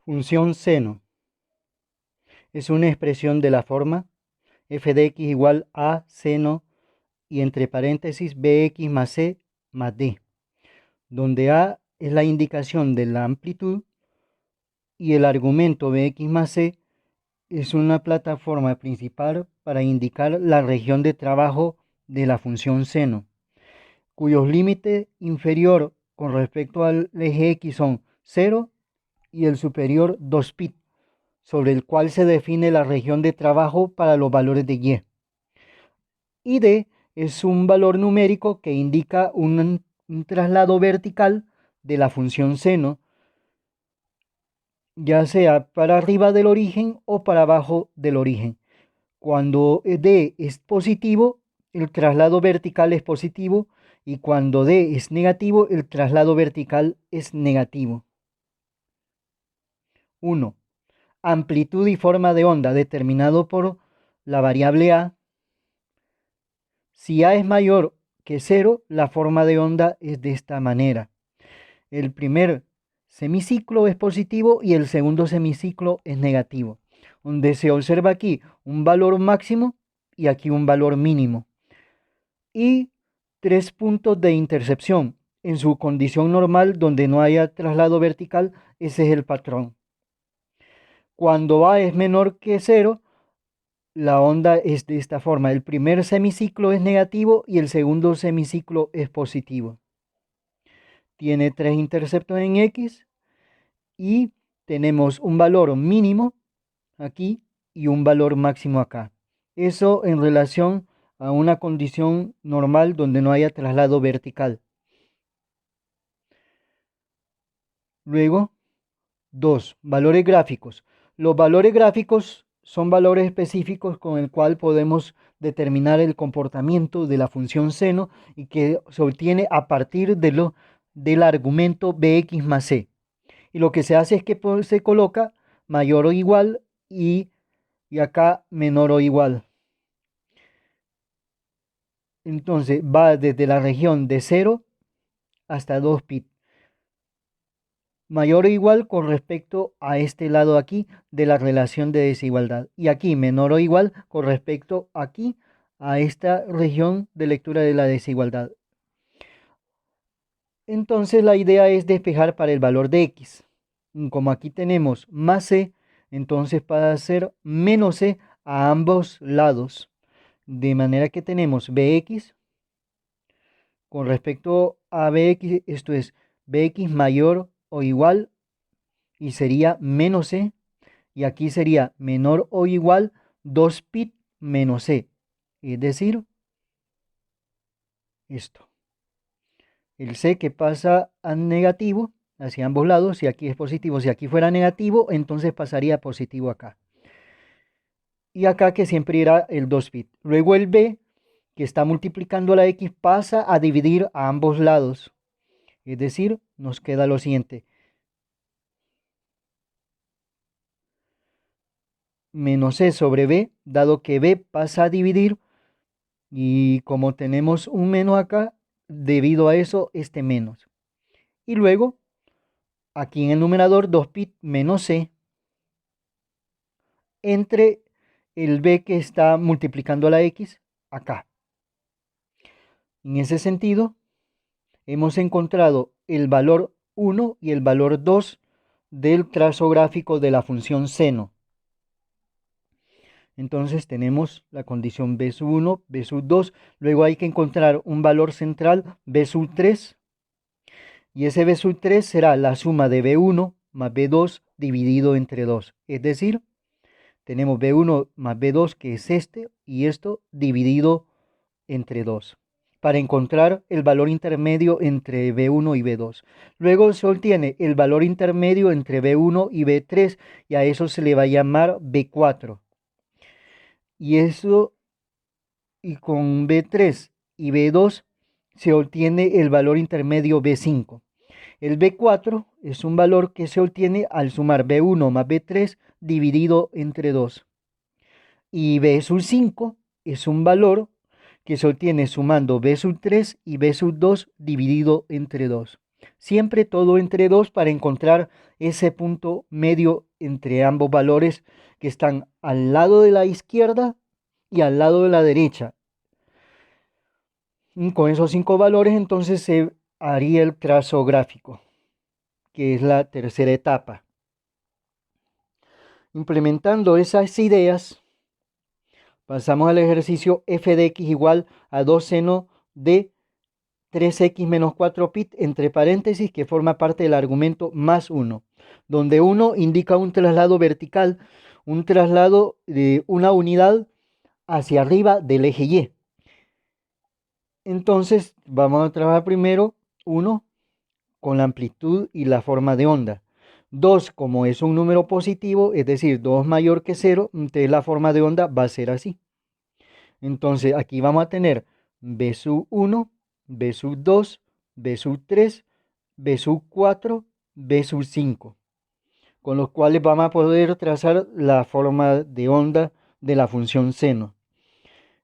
Función seno es una expresión de la forma f de x igual a seno y entre paréntesis bx más c más d, donde a es la indicación de la amplitud y el argumento bx más c es una plataforma principal para indicar la región de trabajo de la función seno, cuyos límites inferior con respecto al eje x son 0 y el superior 2π, sobre el cual se define la región de trabajo para los valores de y. Y d es un valor numérico que indica un traslado vertical de la función seno, ya sea para arriba del origen o para abajo del origen. Cuando d es positivo, el traslado vertical es positivo, y cuando d es negativo, el traslado vertical es negativo. 1. Amplitud y forma de onda determinado por la variable a. Si a es mayor que 0, la forma de onda es de esta manera. El primer semiciclo es positivo y el segundo semiciclo es negativo, donde se observa aquí un valor máximo y aquí un valor mínimo. Y 3 puntos de intercepción. En su condición normal, donde no haya traslado vertical, ese es el patrón. Cuando a es menor que 0, la onda es de esta forma. El primer semiciclo es negativo y el segundo semiciclo es positivo. Tiene 3 interceptos en x y tenemos un valor mínimo aquí y un valor máximo acá. Eso en relación a una condición normal donde no haya traslado vertical. Luego, 2. Valores gráficos. Los valores gráficos son valores específicos con el cual podemos determinar el comportamiento de la función seno y que se obtiene a partir del argumento bx más c. Y lo que se hace es que se coloca mayor o igual y acá menor o igual. Entonces va desde la región de 0 hasta 2π. Mayor o igual con respecto a este lado aquí de la relación de desigualdad. Y aquí menor o igual con respecto aquí a esta región de lectura de la desigualdad. Entonces la idea es despejar para el valor de x. Como aquí tenemos más c, entonces pasa a ser menos c a ambos lados. De manera que tenemos bx con respecto a bx, esto es bx mayor o igual y sería menos c, y aquí sería menor o igual 2π menos c, es decir, esto. El c que pasa a negativo hacia ambos lados, si aquí es positivo, si aquí fuera negativo, entonces pasaría a positivo acá. Y acá que siempre irá el 2π. Luego el b, que está multiplicando la x, pasa a dividir a ambos lados. Es decir, nos queda lo siguiente. Menos c sobre b, dado que b pasa a dividir, y como tenemos un menos acá, debido a eso, este menos. Y luego, aquí en el numerador, 2π menos c, entre el b que está multiplicando a la x, acá. En ese sentido, hemos encontrado el valor 1 y el valor 2 del trazo gráfico de la función seno. Entonces tenemos la condición b sub 1, b sub 2, luego hay que encontrar un valor central b sub 3, y ese b sub 3 será la suma de b1 más b2 dividido entre 2, es decir, tenemos b1 más b2 que es este, y esto dividido entre 2, para encontrar el valor intermedio entre b1 y b2. Luego se obtiene el valor intermedio entre b1 y b3, y a eso se le va a llamar b4. Y con b3 y b2 se obtiene el valor intermedio b5. El b4 es un valor que se obtiene al sumar b1 más b3 dividido entre 2. Y b sub 5 es un valor que se obtiene sumando b sub 3 y b sub 2 dividido entre 2. Siempre todo entre 2 para encontrar ese punto medio entre ambos valores que están al lado de la izquierda y al lado de la derecha. Y con esos 5 valores entonces se haría el trazo gráfico, que es la tercera etapa. Implementando esas ideas, pasamos al ejercicio f de x igual a 2 seno de 3x menos 4 pi entre paréntesis, que forma parte del argumento más 1, donde 1 indica un traslado vertical, un traslado de una unidad hacia arriba del eje Y. Entonces vamos a trabajar primero 1 con la amplitud y la forma de onda. 2, como es un número positivo, es decir, 2 mayor que 0, entonces la forma de onda va a ser así. Entonces aquí vamos a tener B sub 1, B sub 2, B sub 3, B sub 4, B sub 5, con los cuales vamos a poder trazar la forma de onda de la función seno.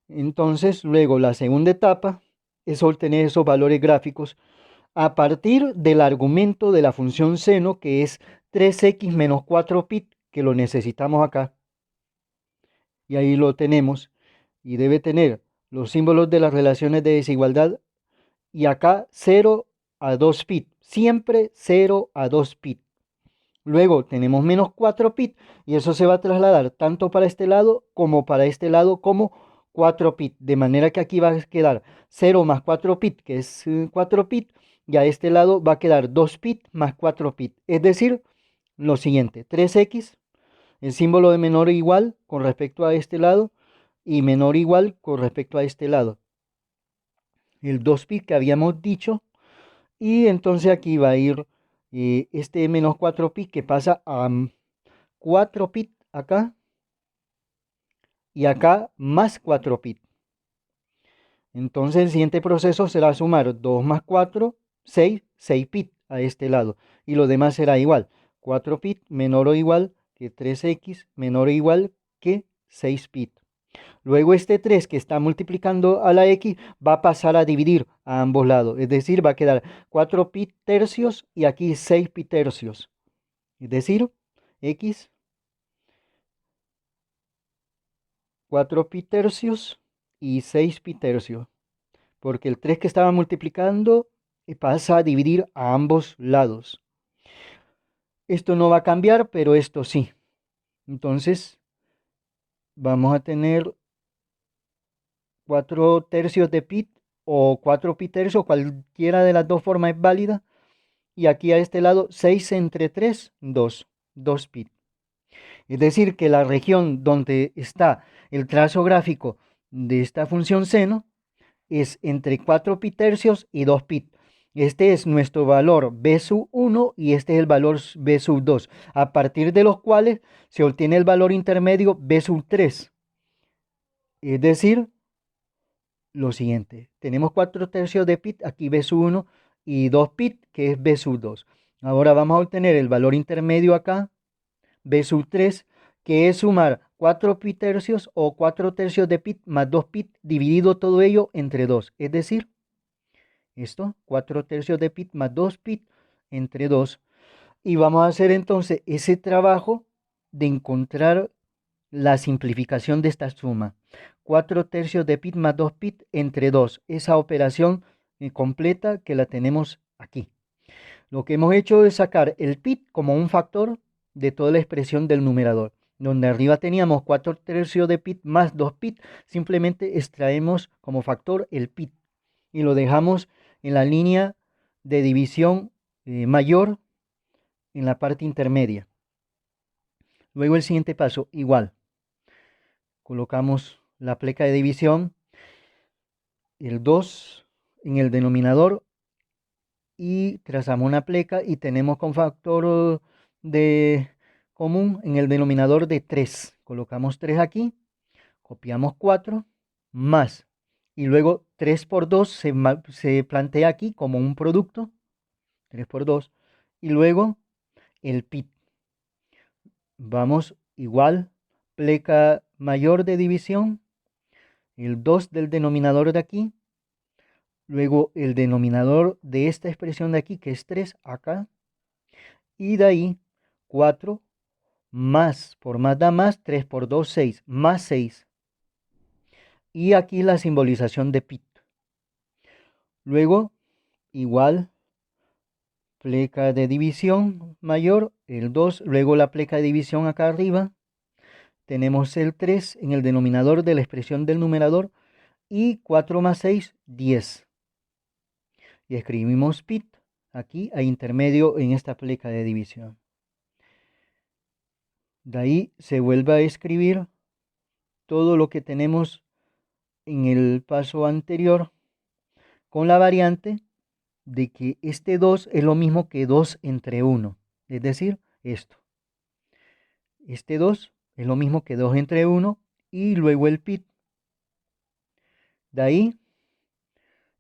Entonces, luego la segunda etapa es obtener esos valores gráficos a partir del argumento de la función seno, que es 3x menos 4 pi, que lo necesitamos acá. Y ahí lo tenemos. Y debe tener los símbolos de las relaciones de desigualdad. Y acá 0 a 2 pi. Siempre 0 a 2 pi. Luego tenemos menos 4 pi. Y eso se va a trasladar tanto para este lado como para este lado como 4 pi. De manera que aquí va a quedar 0 más 4 pi, que es 4 pi. Y a este lado va a quedar 2 pi más 4 pi. Es decir, lo siguiente, 3x, el símbolo de menor o igual con respecto a este lado y menor o igual con respecto a este lado. El 2 pi que habíamos dicho, y entonces aquí va a ir este menos 4 pi que pasa a 4 pi acá y acá más 4 pi. Entonces el siguiente proceso será sumar 2 más 4, 6 pi a este lado. Y lo demás será igual. 4 pi menor o igual que 3x menor o igual que 6 pi. Luego este 3 que está multiplicando a la x va a pasar a dividir a ambos lados. Es decir, va a quedar 4 pi tercios y aquí 6 pi tercios. Es decir, x 4 pi tercios y 6 pi tercios. Porque el 3 que estaba multiplicando pasa a dividir a ambos lados. Esto no va a cambiar, pero esto sí. Entonces, vamos a tener 4 tercios de pi o 4 pi tercios, cualquiera de las dos formas es válida. Y aquí a este lado, 6 entre 3, 2 pi. Es decir, que la región donde está el trazo gráfico de esta función seno es entre 4 pi tercios y 2 pi. Este es nuestro valor B sub 1 y este es el valor B sub 2, a partir de los cuales se obtiene el valor intermedio B sub 3. Es decir, lo siguiente, tenemos 4 tercios de pi, aquí B sub 1 y 2 pi, que es B sub 2. Ahora vamos a obtener el valor intermedio acá, B sub 3, que es sumar 4 pi tercios o 4 tercios de pi más 2 pi, dividido todo ello entre 2. Es decir, esto, 4 tercios de pi más 2 pi entre 2. Y vamos a hacer entonces ese trabajo de encontrar la simplificación de esta suma. 4 tercios de pi más 2 pi entre 2. Esa operación completa que la tenemos aquí. Lo que hemos hecho es sacar el pi como un factor de toda la expresión del numerador. Donde arriba teníamos 4 tercios de pi más 2 pi, simplemente extraemos como factor el pi y lo dejamos en la línea de división mayor en la parte intermedia. Luego el siguiente paso, igual. Colocamos la pleca de división, el 2 en el denominador y trazamos una pleca y tenemos con factor de común en el denominador de 3. Colocamos 3 aquí, copiamos 4 más y luego 3 por 2 se plantea aquí como un producto, 3 por 2, y luego el pi. Vamos igual, pleca mayor de división, el 2 del denominador de aquí, luego el denominador de esta expresión de aquí, que es 3, acá, y de ahí 4 más, por más da más, 3 por 2, 6, más 6. Y aquí la simbolización de pit. Luego, igual, pleca de división mayor, el 2, luego la pleca de división acá arriba, tenemos el 3 en el denominador de la expresión del numerador, y 4 más 6, 10. Y escribimos pit aquí a intermedio en esta pleca de división. De ahí se vuelve a escribir todo lo que tenemos en el paso anterior, con la variante de que este 2 es lo mismo que 2 entre 1, es decir, esto. Este 2 es lo mismo que 2 entre 1 y luego el pit. De ahí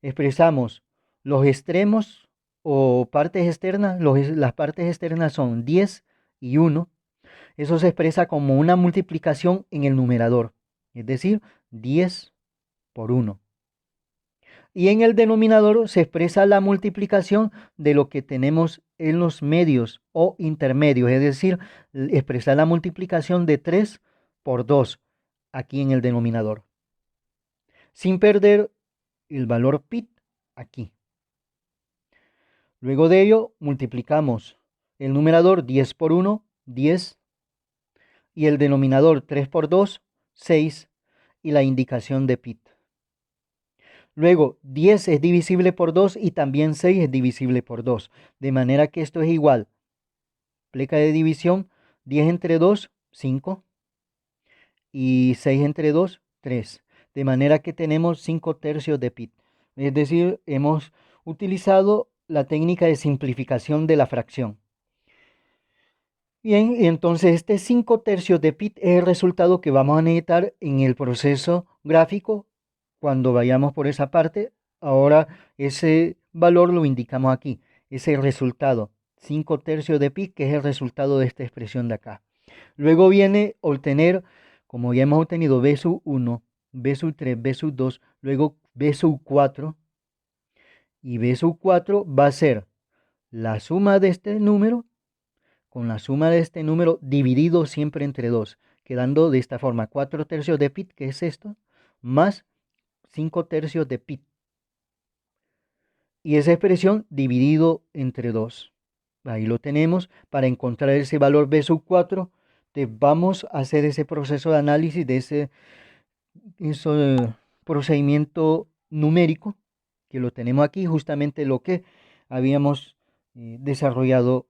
expresamos los extremos o partes externas. Las partes externas son 10 y 1. Eso se expresa como una multiplicación en el numerador, es decir, 10 por 1. Y en el denominador se expresa la multiplicación de lo que tenemos en los medios o intermedios, es decir, expresar la multiplicación de 3 por 2 aquí en el denominador, sin perder el valor pit aquí. Luego de ello multiplicamos el numerador 10 por 1, 10, y el denominador 3 por 2, 6, y la indicación de pit. Luego, 10 es divisible por 2 y también 6 es divisible por 2. De manera que esto es igual. Pleca de división, 10 entre 2, 5. Y 6 entre 2, 3. De manera que tenemos 5 tercios de pit. Es decir, hemos utilizado la técnica de simplificación de la fracción. Bien, y entonces este 5 tercios de pit es el resultado que vamos a necesitar en el proceso gráfico cuando vayamos por esa parte. Ahora ese valor lo indicamos aquí, ese resultado, 5 tercios de pi, que es el resultado de esta expresión de acá. Luego viene obtener, como ya hemos obtenido b sub 1, b sub 3, b sub 2, luego b sub 4, y b sub 4 va a ser la suma de este número con la suma de este número dividido siempre entre 2, quedando de esta forma 4 tercios de pi, que es esto, más 5 tercios de pi. Y esa expresión dividido entre 2. Ahí lo tenemos. Para encontrar ese valor b sub 4, vamos a hacer ese proceso de análisis de ese procedimiento numérico, que lo tenemos aquí, justamente lo que habíamos desarrollado,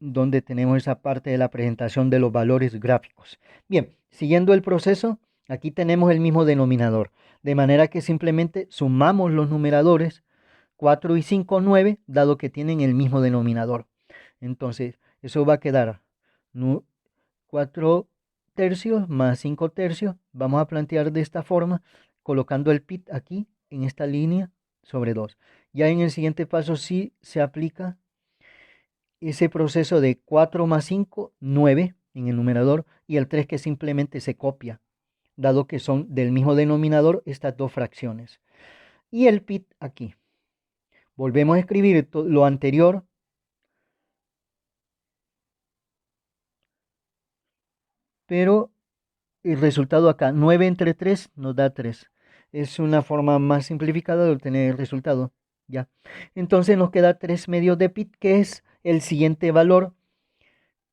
donde tenemos esa parte de la presentación de los valores gráficos. Bien, siguiendo el proceso, aquí tenemos el mismo denominador, de manera que simplemente sumamos los numeradores 4 y 5, 9, dado que tienen el mismo denominador. Entonces, eso va a quedar 4 tercios más 5 tercios. Vamos a plantear de esta forma, colocando el pit aquí, en esta línea, sobre 2. Ya en el siguiente paso sí se aplica ese proceso de 4 más 5, 9 en el numerador, y el 3 que simplemente se copia, dado que son del mismo denominador estas dos fracciones. Y el pit aquí. Volvemos a escribir lo anterior, pero el resultado acá, 9 entre 3 nos da 3. Es una forma más simplificada de obtener el resultado. Ya. Entonces nos queda 3 medios de pi, que es el siguiente valor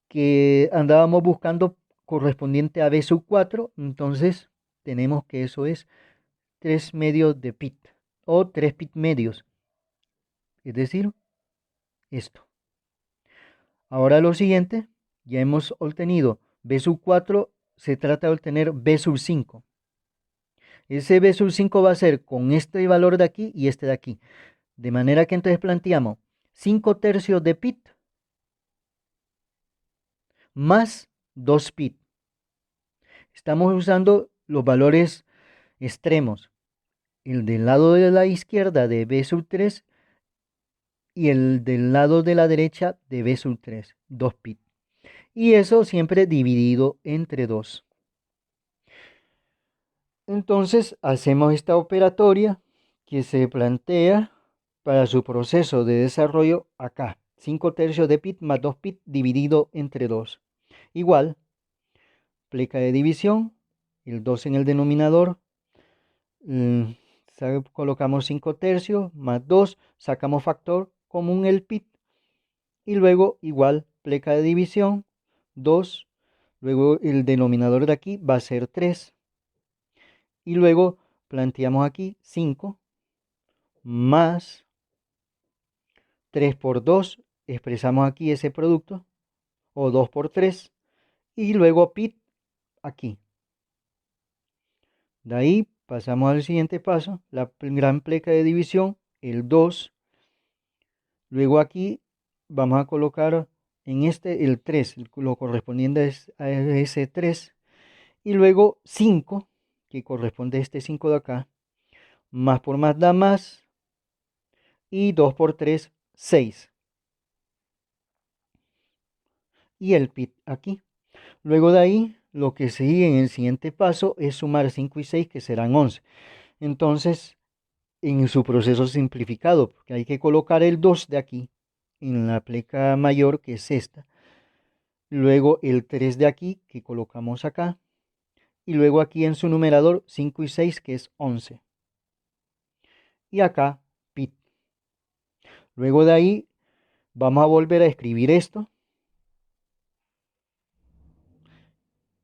que andábamos buscando correspondiente a b sub 4. Entonces tenemos que eso es 3 medios de pi o 3 pi medios. Es decir, esto. Ahora lo siguiente, ya hemos obtenido b sub 4, se trata de obtener b sub 5. Ese b sub 5 va a ser con este valor de aquí y este de aquí. De manera que entonces planteamos 5 tercios de pi más 2 pi. Estamos usando los valores extremos. El del lado de la izquierda de b sub 3 y el del lado de la derecha de b sub 3, 2 pi. Y eso siempre dividido entre 2. Entonces hacemos esta operatoria que se plantea para su proceso de desarrollo acá. 5/3 de pi más 2 pi dividido entre 2. Igual, pleca de división, el 2 en el denominador, colocamos 5/3 más 2, sacamos factor común el pi, y luego igual, pleca de división, 2, luego el denominador de aquí va a ser 3, y luego planteamos aquí 5 más 3 por 2, expresamos aquí ese producto, o 2 por 3, y luego pi aquí. De ahí pasamos al siguiente paso, la gran pleca de división, el 2. Luego aquí vamos a colocar en este el 3, lo correspondiente a ese 3. Y luego 5, que corresponde a este 5 de acá. Más por más da más. Y 2 por 3, 6. Y el pi aquí. Luego de ahí, lo que sigue en el siguiente paso es sumar 5 y 6, que serán 11. Entonces, en su proceso simplificado, porque hay que colocar el 2 de aquí, en la pleca mayor, que es esta. Luego el 3 de aquí, que colocamos acá. Y luego aquí en su numerador, 5 y 6, que es 11. Y acá, pi. Luego de ahí, vamos a volver a escribir esto,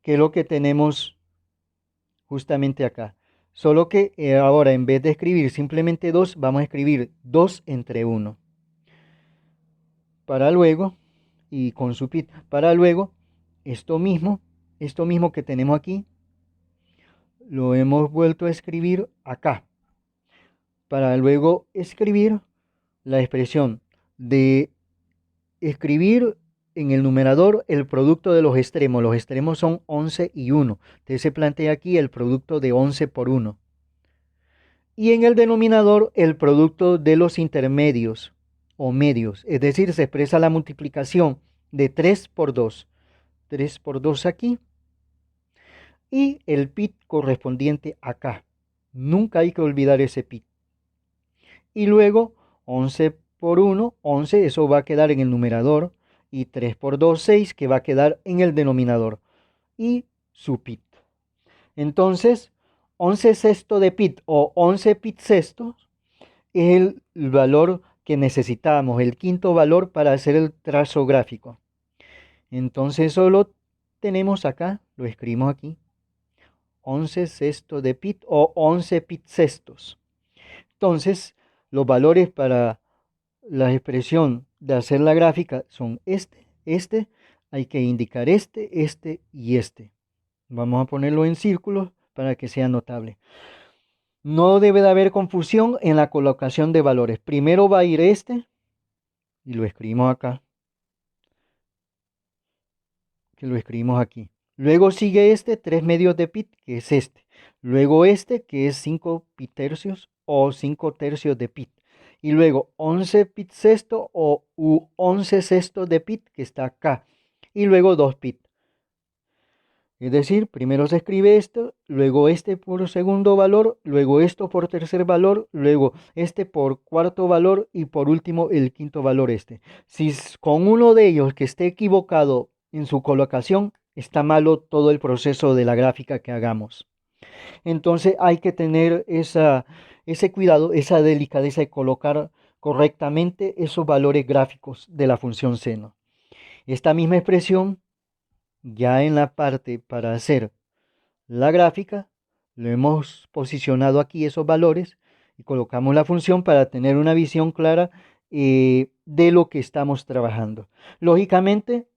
que es lo que tenemos justamente acá. Solo que ahora, en vez de escribir simplemente 2, vamos a escribir 2 entre 1. Para luego, y con su pi, para luego, esto mismo que tenemos aquí, lo hemos vuelto a escribir acá. Para luego escribir la expresión de escribir en el numerador el producto de los extremos. Los extremos son 11 y 1. Entonces se plantea aquí el producto de 11 por 1. Y en el denominador el producto de los intermedios o medios. Es decir, se expresa la multiplicación de 3 por 2. 3 por 2 aquí. Y el pi correspondiente acá. Nunca hay que olvidar ese pi. Y luego 11 por 1, 11, eso va a quedar en el numerador. Y 3 por 2, 6, que va a quedar en el denominador. Y su pi. Entonces, 11 sexto de pi o 11 pi sextos es el valor que necesitamos, el quinto valor para hacer el trazo gráfico. Entonces, solo tenemos acá, lo escribimos aquí, 11 sexto de pi o 11 pi sextos. Entonces, los valores para la expresión de hacer la gráfica son este, hay que indicar este y este. Vamos a ponerlo en círculos para que sea notable. No debe de haber confusión en la colocación de valores. Primero va a ir este, y lo escribimos acá, que lo escribimos aquí. Luego sigue este, 3 medios de pi, que es este. Luego este, que es 5 pi tercios o 5 tercios de pi. Y luego 11 pi sexto o 11 sextos de pi, que está acá. Y luego 2 pi. Es decir, primero se escribe esto, luego este por segundo valor, luego esto por tercer valor, luego este por cuarto valor y por último el quinto valor este. Si con uno de ellos que esté equivocado en su colocación, está malo todo el proceso de la gráfica que hagamos. Entonces hay que tener ese cuidado, esa delicadeza de colocar correctamente esos valores gráficos de la función seno. Esta misma expresión, ya en la parte para hacer la gráfica, lo hemos posicionado aquí esos valores y colocamos la función para tener una visión clara de lo que estamos trabajando. Lógicamente,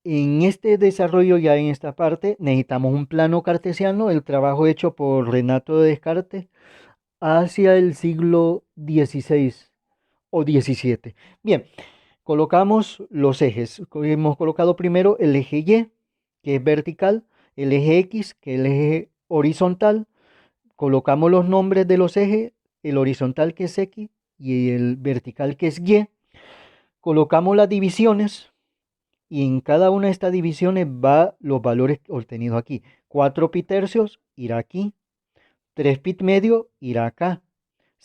en este desarrollo, ya en esta parte, necesitamos un plano cartesiano, el trabajo hecho por Renato de Descartes hacia el siglo XVI o XVII. Bien, colocamos los ejes. Hemos colocado primero el eje Y, que es vertical, el eje X, que es el eje horizontal. Colocamos los nombres de los ejes, el horizontal que es X y el vertical que es Y. Colocamos las divisiones y en cada una de estas divisiones va los valores obtenidos aquí. 4 pi tercios irá aquí, 3 pi medio irá acá,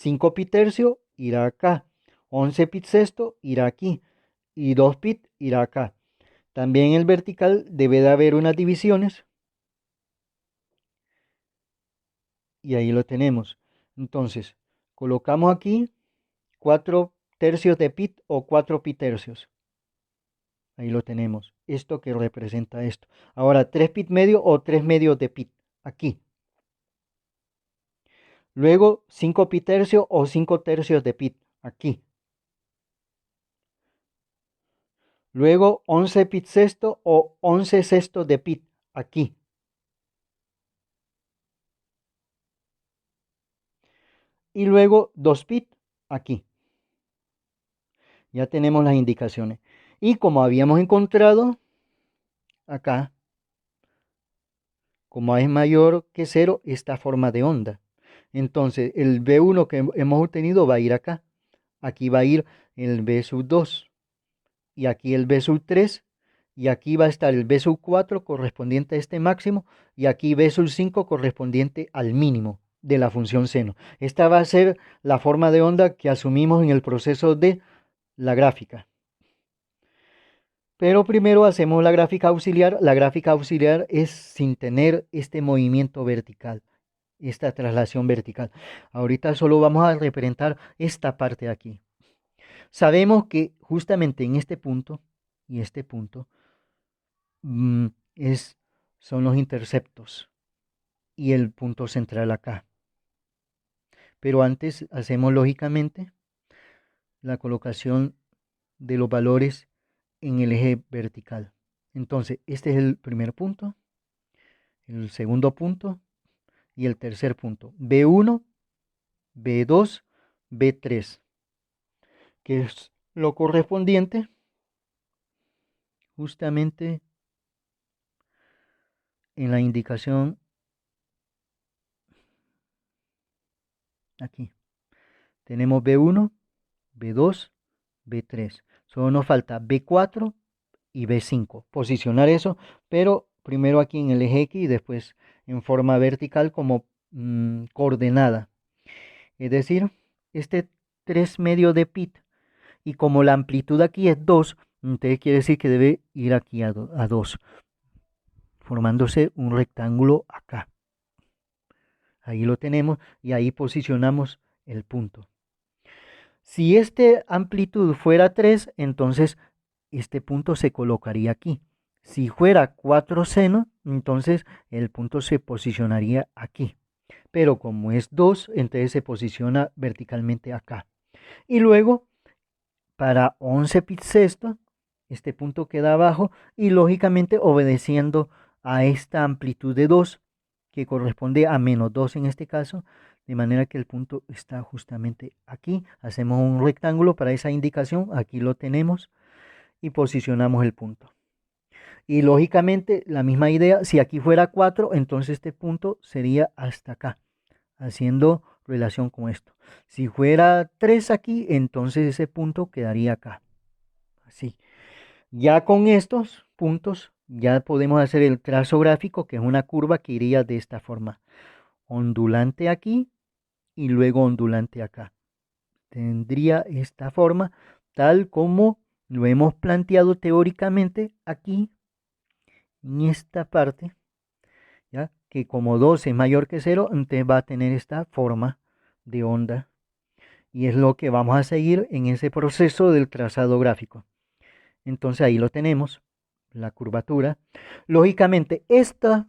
5 pi tercio irá acá, 11 pi sexto irá aquí y 2 pi irá acá. También en el vertical debe de haber unas divisiones y ahí lo tenemos. Entonces, colocamos aquí 4 tercios de pi o 4 pi tercios. Ahí lo tenemos. Esto que representa esto. Ahora, 3 pi medio o 3 medios de pi. Aquí. Luego, 5 pi tercio o 5 tercios de pi. Aquí. Luego, 11 pi sexto o 11 sextos de pi. Aquí. Y luego, 2 pi. Aquí. Ya tenemos las indicaciones. Y como habíamos encontrado acá, como A es mayor que 0, esta forma de onda. Entonces, el B1 que hemos obtenido va a ir acá. Aquí va a ir el B sub 2. Y aquí el B sub 3. Y aquí va a estar el B sub 4 correspondiente a este máximo. Y aquí B sub 5 correspondiente al mínimo de la función seno. Esta va a ser la forma de onda que asumimos en el proceso de la gráfica. Pero primero hacemos la gráfica auxiliar. La gráfica auxiliar es sin tener este movimiento vertical, esta traslación vertical. Ahorita solo vamos a representar esta parte de aquí. Sabemos que justamente en este punto y este punto son los interceptos y el punto central acá. Pero antes hacemos lógicamente la colocación de los valores en el eje vertical. Entonces, este es el primer punto, el segundo punto y el tercer punto. B1, B2, B3, que es lo correspondiente justamente en la indicación aquí. Tenemos B1, B2, B3. Solo nos falta B4 y B5. Posicionar eso, pero primero aquí en el eje X y después en forma vertical como coordenada. Es decir, este 3 medio de pi y como la amplitud aquí es 2, entonces quiere decir que debe ir aquí a 2, formándose un rectángulo acá. Ahí lo tenemos y ahí posicionamos el punto. Si esta amplitud fuera 3, entonces este punto se colocaría aquí. Si fuera 4 seno, entonces el punto se posicionaría aquí. Pero como es 2, entonces se posiciona verticalmente acá. Y luego, para 11 pi sexto, este punto queda abajo y lógicamente obedeciendo a esta amplitud de 2, que corresponde a menos 2 en este caso, de manera que el punto está justamente aquí. Hacemos un rectángulo para esa indicación, aquí lo tenemos y posicionamos el punto. Y lógicamente la misma idea, si aquí fuera 4, entonces este punto sería hasta acá, haciendo relación con esto. Si fuera 3 aquí, entonces ese punto quedaría acá. Así. Ya con estos puntos ya podemos hacer el trazo gráfico, que es una curva que iría de esta forma. Ondulante aquí y luego ondulante acá. Tendría esta forma tal como lo hemos planteado teóricamente aquí en esta parte, ¿ya? Que como 2 es mayor que 0, entonces va a tener esta forma de onda y es lo que vamos a seguir en ese proceso del trazado gráfico. Entonces ahí lo tenemos, la curvatura. Lógicamente esta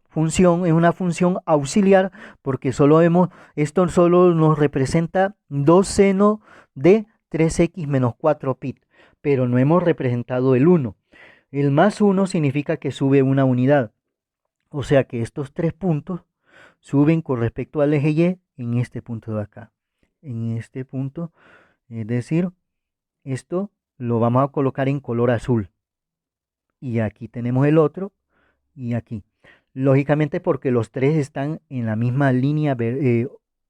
función es una función auxiliar porque esto solo nos representa 2 seno de 3x menos 4 pi, pero no hemos representado el 1. El más 1 significa que sube una unidad, o sea que estos 3 puntos suben con respecto al eje Y en este punto de acá. En este punto, es decir, esto lo vamos a colocar en color azul. Y aquí tenemos el otro y aquí. Lógicamente porque los tres están en la misma línea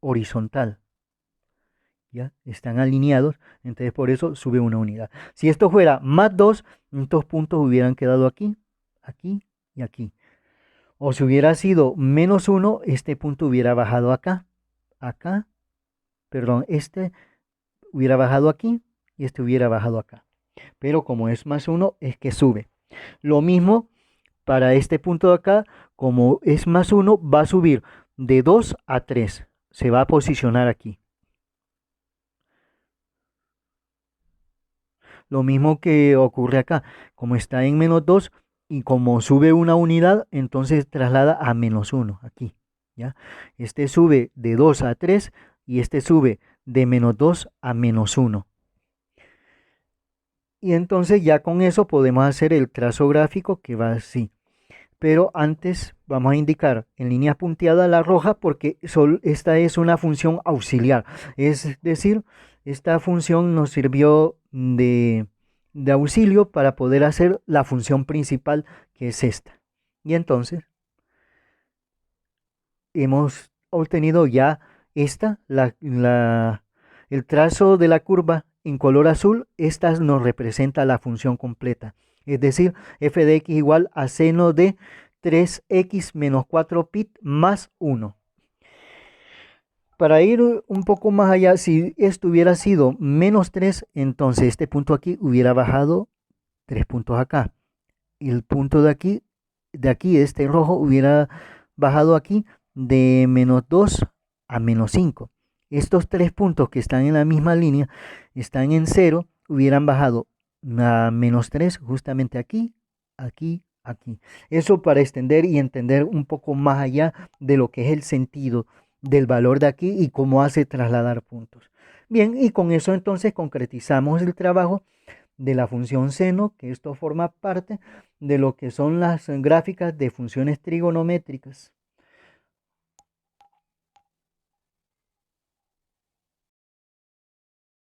horizontal. ¿Ya? Están alineados, entonces por eso sube una unidad. Si esto fuera más 2, estos puntos hubieran quedado aquí, aquí y aquí. O si hubiera sido menos 1, este punto hubiera bajado acá, acá, perdón, este hubiera bajado aquí y este hubiera bajado acá. Pero como es más 1, es que sube. Lo mismo para este punto de acá, como es más 1, va a subir de 2 a 3. Se va a posicionar aquí. Lo mismo que ocurre acá, como está en menos 2 y como sube una unidad, entonces traslada a menos 1 aquí, ¿ya? Este sube de 2 a 3 y este sube de menos 2 a menos 1. Y entonces ya con eso podemos hacer el trazo gráfico que va así. Pero antes vamos a indicar en línea punteada la roja porque esta es una función auxiliar. Es decir, esta función nos sirvió de auxilio para poder hacer la función principal, que es esta. Y entonces hemos obtenido ya el trazo de la curva en color azul. Esta nos representa la función completa. Es decir, f de x igual a seno de 3x menos 4 pi más 1. Para ir un poco más allá, si esto hubiera sido menos 3, entonces este punto aquí hubiera bajado 3 puntos acá. Y el punto de aquí, este rojo, hubiera bajado aquí de menos 2 a menos 5. Estos 3 puntos que están en la misma línea, están en 0, hubieran bajado a menos 3 justamente aquí, aquí, aquí. Eso para extender y entender un poco más allá de lo que es el sentido del valor de aquí y cómo hace trasladar puntos. Bien, y con eso entonces concretizamos el trabajo de la función seno, que esto forma parte de lo que son las gráficas de funciones trigonométricas.